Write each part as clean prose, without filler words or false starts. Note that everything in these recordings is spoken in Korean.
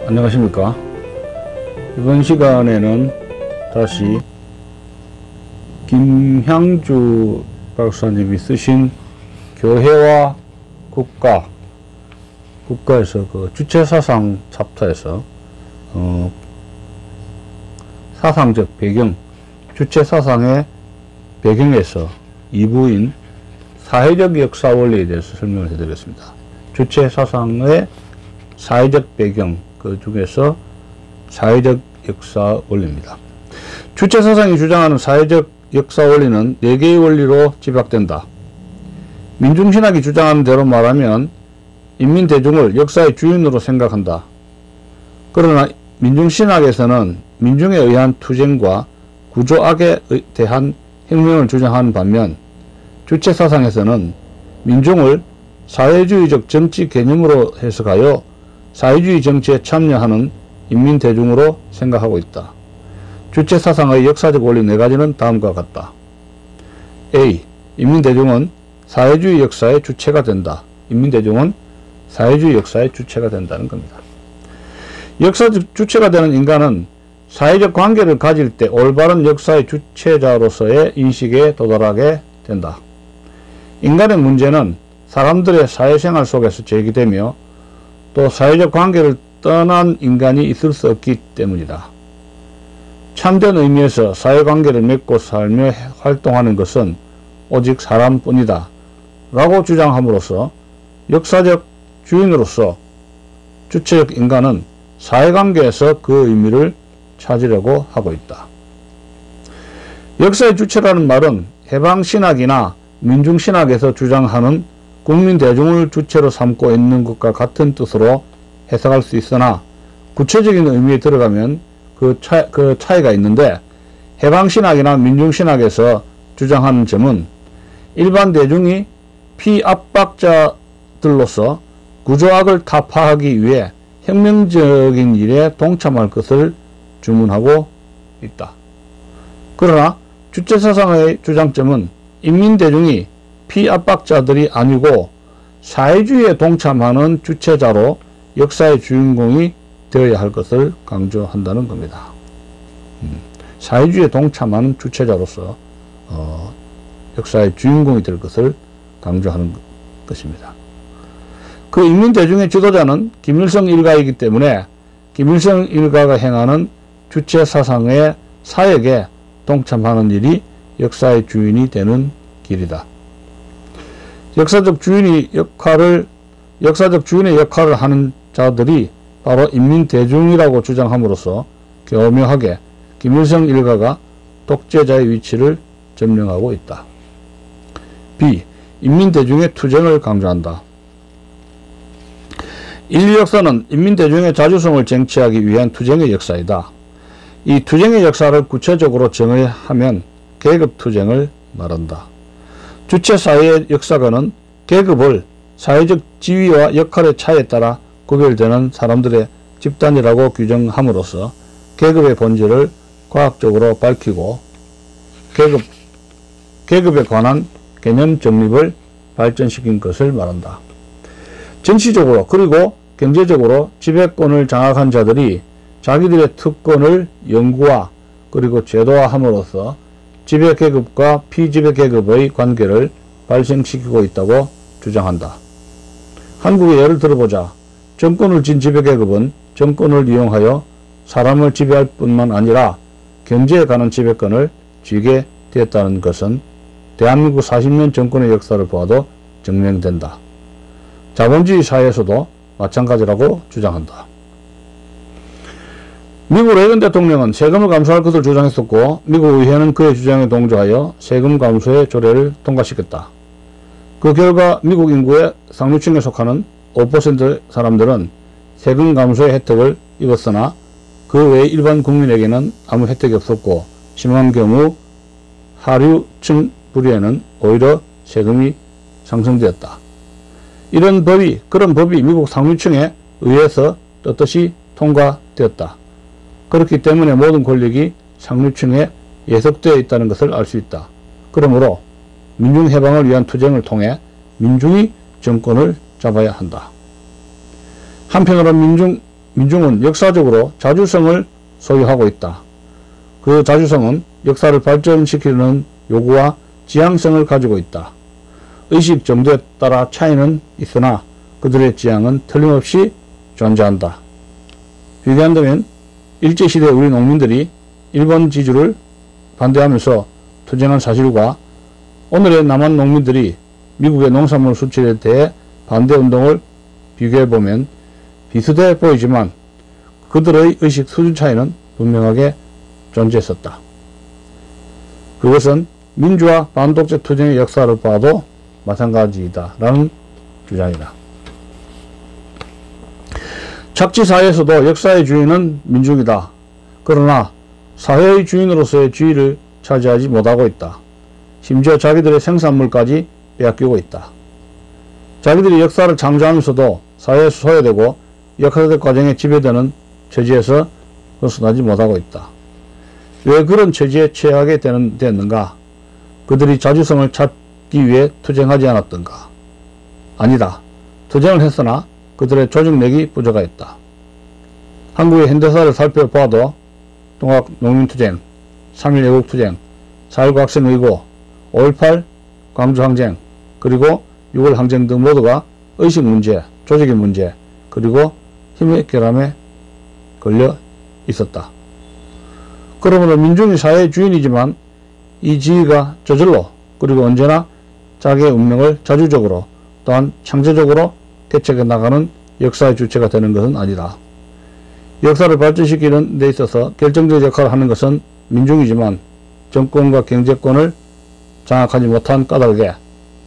안녕하십니까. 이번 시간에는 다시 김향주 박사님이 쓰신 교회와 국가에서 그 주체사상 챕터에서 사상적 배경, 주체사상의 배경에서 2부인 사회적 역사 원리에 대해서 설명을 해드리겠습니다. 주체사상의 사회적 배경, 그 중에서 사회적 역사 원리입니다. 주체사상이 주장하는 사회적 역사 원리는 4개의 원리로 집약된다. 민중신학이 주장하는 대로 말하면 인민대중을 역사의 주인으로 생각한다. 그러나 민중신학에서는 민중에 의한 투쟁과 구조악에 대한 혁명을 주장하는 반면 주체사상에서는 민중을 사회주의적 정치 개념으로 해석하여 사회주의 정치에 참여하는 인민대중으로 생각하고 있다. 주체사상의 역사적 원리 4가지는 다음과 같다. A. 인민대중은 사회주의 역사의 주체가 된다. 인민대중은 사회주의 역사의 주체가 된다는 겁니다. 역사적 주체가 되는 인간은 사회적 관계를 가질 때 올바른 역사의 주체자로서의 인식에 도달하게 된다. 인간의 문제는 사람들의 사회생활 속에서 제기되며 또 사회적 관계를 떠난 인간이 있을 수 없기 때문이다. 참된 의미에서 사회관계를 맺고 살며 활동하는 것은 오직 사람뿐이다 라고 주장함으로써 역사적 주인으로서 주체적 인간은 사회관계에서 그 의미를 찾으려고 하고 있다. 역사의 주체라는 말은 해방신학이나 민중신학에서 주장하는 국민대중을 주체로 삼고 있는 것과 같은 뜻으로 해석할 수 있으나 구체적인 의미에 들어가면 그 차이가 있는데, 해방신학이나 민중신학에서 주장하는 점은 일반 대중이 피압박자들로서 구조악을 타파하기 위해 혁명적인 일에 동참할 것을 주문하고 있다. 그러나 주체사상의 주장점은 인민대중이 피압박자들이 아니고 사회주의에 동참하는 주체자로 역사의 주인공이 되어야 할 것을 강조한다는 겁니다. 사회주의에 동참하는 주체자로서 역사의 주인공이 될 것을 강조하는 것입니다. 그 인민대중의 지도자는 김일성 일가이기 때문에 김일성 일가가 행하는 주체사상의 사역에 동참하는 일이 역사의 주인이 되는 길이다. 역사적 주인의 역할을 하는 자들이 바로 인민대중이라고 주장함으로써 교묘하게 김일성 일가가 독재자의 위치를 점령하고 있다. B. 인민대중의 투쟁을 강조한다. 인류 역사는 인민대중의 자주성을 쟁취하기 위한 투쟁의 역사이다. 이 투쟁의 역사를 구체적으로 정의하면 계급투쟁을 말한다. 주체사회의 역사관은 계급을 사회적 지위와 역할의 차이에 따라 구별되는 사람들의 집단이라고 규정함으로써 계급의 본질을 과학적으로 밝히고 계급에 관한 개념 정립을 발전시킨 것을 말한다. 정치적으로 그리고 경제적으로 지배권을 장악한 자들이 자기들의 특권을 영구화 그리고 제도화함으로써 지배계급과 피지배계급의 관계를 발생시키고 있다고 주장한다. 한국의 예를 들어보자. 정권을 쥔 지배계급은 정권을 이용하여 사람을 지배할 뿐만 아니라 경제에 관한 지배권을 쥐게 되었다는 것은 대한민국 40년 정권의 역사를 보아도 증명된다. 자본주의 사회에서도 마찬가지라고 주장한다. 미국 레이건 대통령은 세금을 감소할 것을 주장했었고 미국 의회는 그의 주장에 동조하여 세금 감소의 조례를 통과시켰다. 그 결과 미국 인구의 상류층에 속하는 5% 사람들은 세금 감소의 혜택을 입었으나 그 외 일반 국민에게는 아무 혜택이 없었고 심한 경우 하류층 부류에는 오히려 세금이 상승되었다. 그런 법이 미국 상류층에 의해서 떳떳이 통과되었다. 그렇기 때문에 모든 권력이 상류층에 예속되어 있다는 것을 알 수 있다. 그러므로 민중해방을 위한 투쟁을 통해 민중이 정권을 잡아야 한다. 한편으로 민중은 역사적으로 자주성을 소유하고 있다. 그 자주성은 역사를 발전시키는 요구와 지향성을 가지고 있다. 의식 정도에 따라 차이는 있으나 그들의 지향은 틀림없이 존재한다. 비교한다면 일제시대 우리 농민들이 일본 지주를 반대하면서 투쟁한 사실과 오늘의 남한 농민들이 미국의 농산물 수출에 대해 반대운동을 비교해보면 비슷해 보이지만 그들의 의식 수준 차이는 분명하게 존재했었다. 그것은 민주화 반독재 투쟁의 역사를 봐도 마찬가지이다 라는 주장이다. 착지사회에서도 역사의 주인은 민중이다. 그러나 사회의 주인으로서의 지위를 차지하지 못하고 있다. 심지어 자기들의 생산물까지 빼앗기고 있다. 자기들이 역사를 창조하면서도 사회에서 소외되고 역사적 과정에 지배되는 처지에서 벗어나지 못하고 있다. 왜 그런 처지에 처하게 되었는가? 그들이 자주성을 찾기 위해 투쟁하지 않았던가? 아니다. 투쟁을 했으나 그들의 조직력이 부족하였다. 한국의 현대사를 살펴보아도 동학농민투쟁, 3.1 애국투쟁, 4.19 학생의고, 5.18 광주항쟁, 그리고 6월 항쟁 등 모두가 의식 문제, 조직의 문제, 그리고 힘의 결함에 걸려 있었다. 그러므로 민중이 사회의 주인이지만 이 지위가 저절로 그리고 언제나 자기의 운명을 자주적으로 또한 창조적으로 개척해 나가는 역사의 주체가 되는 것은 아니다. 역사를 발전시키는 데 있어서 결정적 역할을 하는 것은 민중이지만 정권과 경제권을 장악하지 못한 까닭에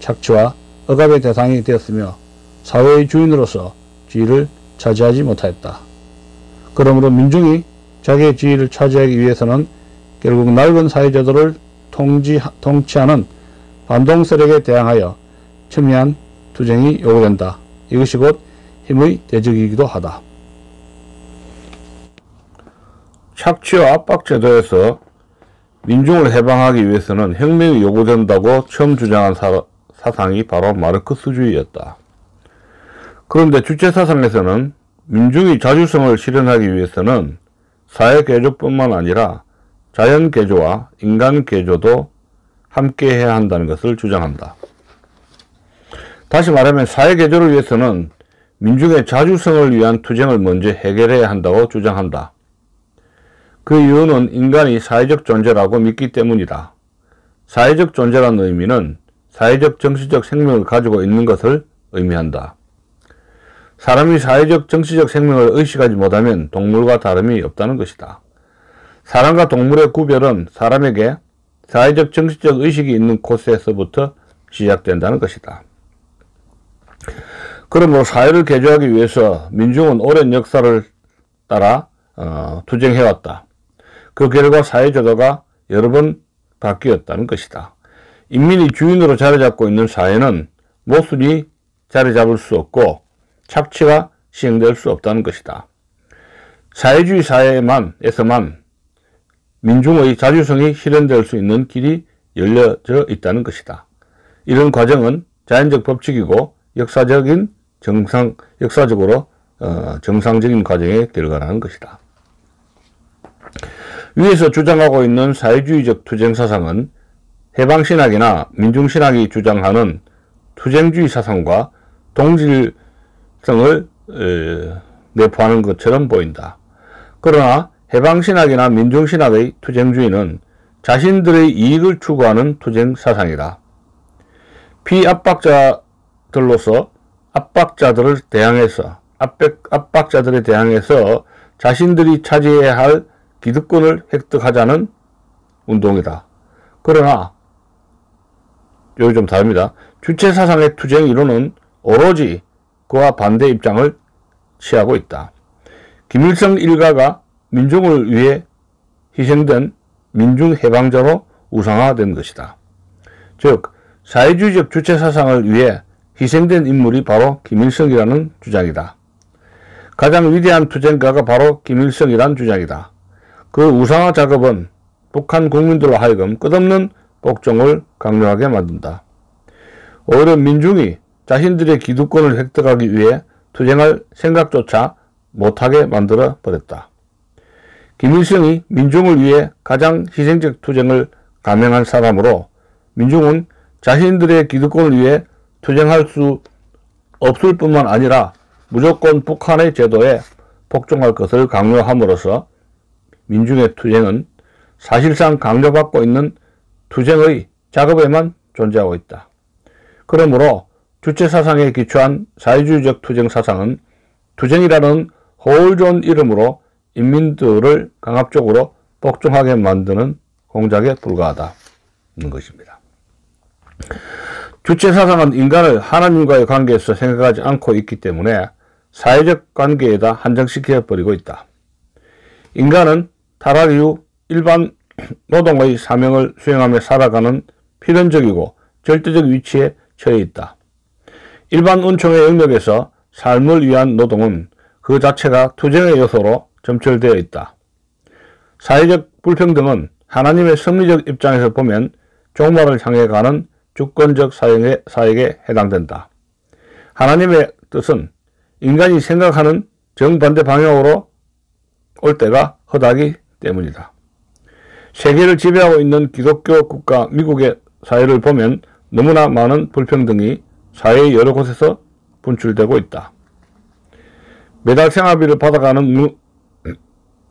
착취와 억압의 대상이 되었으며 사회의 주인으로서 지위를 차지하지 못하였다. 그러므로 민중이 자기의 지위를 차지하기 위해서는 결국 낡은 사회제도를 통치하는 반동 세력에 대항하여 첨예한 투쟁이 요구된다. 이것이 곧 힘의 대적이기도 하다. 착취와 압박제도에서 민중을 해방하기 위해서는 혁명이 요구된다고 처음 주장한 사상이 바로 마르크스주의였다. 그런데 주체사상에서는 민중이 자주성을 실현하기 위해서는 사회개조뿐만 아니라 자연개조와 인간개조도 함께 해야 한다는 것을 주장한다. 다시 말하면 사회개조를 위해서는 민중의 자주성을 위한 투쟁을 먼저 해결해야 한다고 주장한다. 그 이유는 인간이 사회적 존재라고 믿기 때문이다. 사회적 존재라는 의미는 사회적 정치적 생명을 가지고 있는 것을 의미한다. 사람이 사회적 정치적 생명을 의식하지 못하면 동물과 다름이 없다는 것이다. 사람과 동물의 구별은 사람에게 사회적 정치적 의식이 있는 곳에서부터 시작된다는 것이다. 그러므로 사회를 개조하기 위해서 민중은 오랜 역사를 따라 투쟁해왔다. 그 결과 사회제도가 여러 번 바뀌었다는 것이다. 인민이 주인으로 자리잡고 있는 사회는 모순이 자리잡을 수 없고 착취가 시행될 수 없다는 것이다. 사회주의 사회에서만 민중의 자주성이 실현될 수 있는 길이 열려져 있다는 것이다. 이런 과정은 자연적 법칙이고 역사적으로 정상적인 과정의 결과라는 것이다. 위에서 주장하고 있는 사회주의적 투쟁사상은 해방신학이나 민중신학이 주장하는 투쟁주의 사상과 동질성을 내포하는 것처럼 보인다. 그러나 해방신학이나 민중신학의 투쟁주의는 자신들의 이익을 추구하는 투쟁사상이다. 피압박자들로서 압박자들에 대항해서 자신들이 차지해야 할 기득권을 획득하자는 운동이다. 그러나 여기 좀 다릅니다. 주체사상의 투쟁 이론은 오로지 그와 반대 입장을 취하고 있다. 김일성 일가가 민중을 위해 희생된 민중해방자로 우상화된 것이다. 즉 사회주의적 주체사상을 위해 희생된 인물이 바로 김일성이라는 주장이다. 가장 위대한 투쟁가가 바로 김일성이란 주장이다. 그 우상화 작업은 북한 국민들로 하여금 끝없는 복종을 강요하게 만든다. 오히려 민중이 자신들의 기득권을 획득하기 위해 투쟁할 생각조차 못하게 만들어 버렸다. 김일성이 민중을 위해 가장 희생적 투쟁을 감행한 사람으로 민중은 자신들의 기득권을 위해 투쟁할 수 없을 뿐만 아니라 무조건 북한의 제도에 복종할 것을 강요함으로써 민중의 투쟁은 사실상 강요받고 있는 투쟁의 작업에만 존재하고 있다. 그러므로 주체사상에 기초한 사회주의적 투쟁사상은 투쟁이라는 허울 좋은 이름으로 인민들을 강압적으로 복종하게 만드는 공작에 불과하다는 것입니다. 주체사상은 인간을 하나님과의 관계에서 생각하지 않고 있기 때문에 사회적 관계에다 한정시켜 버리고 있다. 인간은 타락 이후 일반 노동의 사명을 수행하며 살아가는 필연적이고 절대적 위치에 처해 있다. 일반 은총의 영역에서 삶을 위한 노동은 그 자체가 투쟁의 요소로 점철되어 있다. 사회적 불평등은 하나님의 섭리적 입장에서 보면 종말을 향해 가는 주권적 사역에 해당된다. 하나님의 뜻은 인간이 생각하는 정반대 방향으로 올 때가 허다기 때문이다. 세계를 지배하고 있는 기독교 국가 미국의 사회를 보면 너무나 많은 불평등이 사회의 여러 곳에서 분출되고 있다. 매달 생활비를 받아가는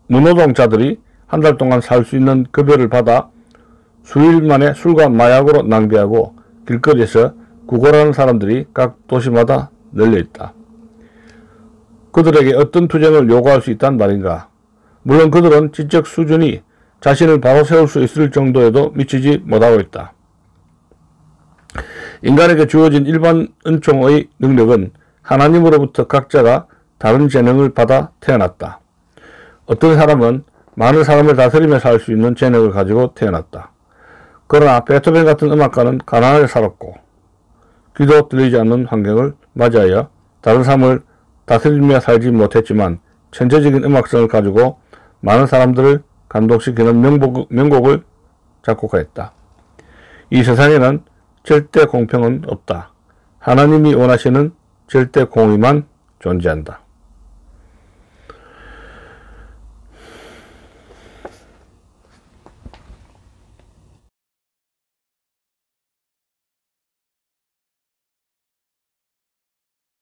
무노동자들이 한 달 동안 살 수 있는 급여를 받아 수일 만에 술과 마약으로 낭비하고 길거리에서 구걸하는 사람들이 각 도시마다 널려 있다. 그들에게 어떤 투쟁을 요구할 수 있단 말인가? 물론 그들은 지적 수준이 자신을 바로 세울 수 있을 정도에도 미치지 못하고 있다. 인간에게 주어진 일반 은총의 능력은 하나님으로부터 각자가 다른 재능을 받아 태어났다. 어떤 사람은 많은 사람을 다스리며 살 수 있는 재능을 가지고 태어났다. 그러나 베토벤 같은 음악가는 가난하게 살았고 귀도 들리지 않는 환경을 맞이하여 다른 사람을 다스리며 살지 못했지만 천재적인 음악성을 가지고 많은 사람들을 감동시키는 명곡을 작곡하였다. 이 세상에는 절대 공평은 없다. 하나님이 원하시는 절대 공의만 존재한다.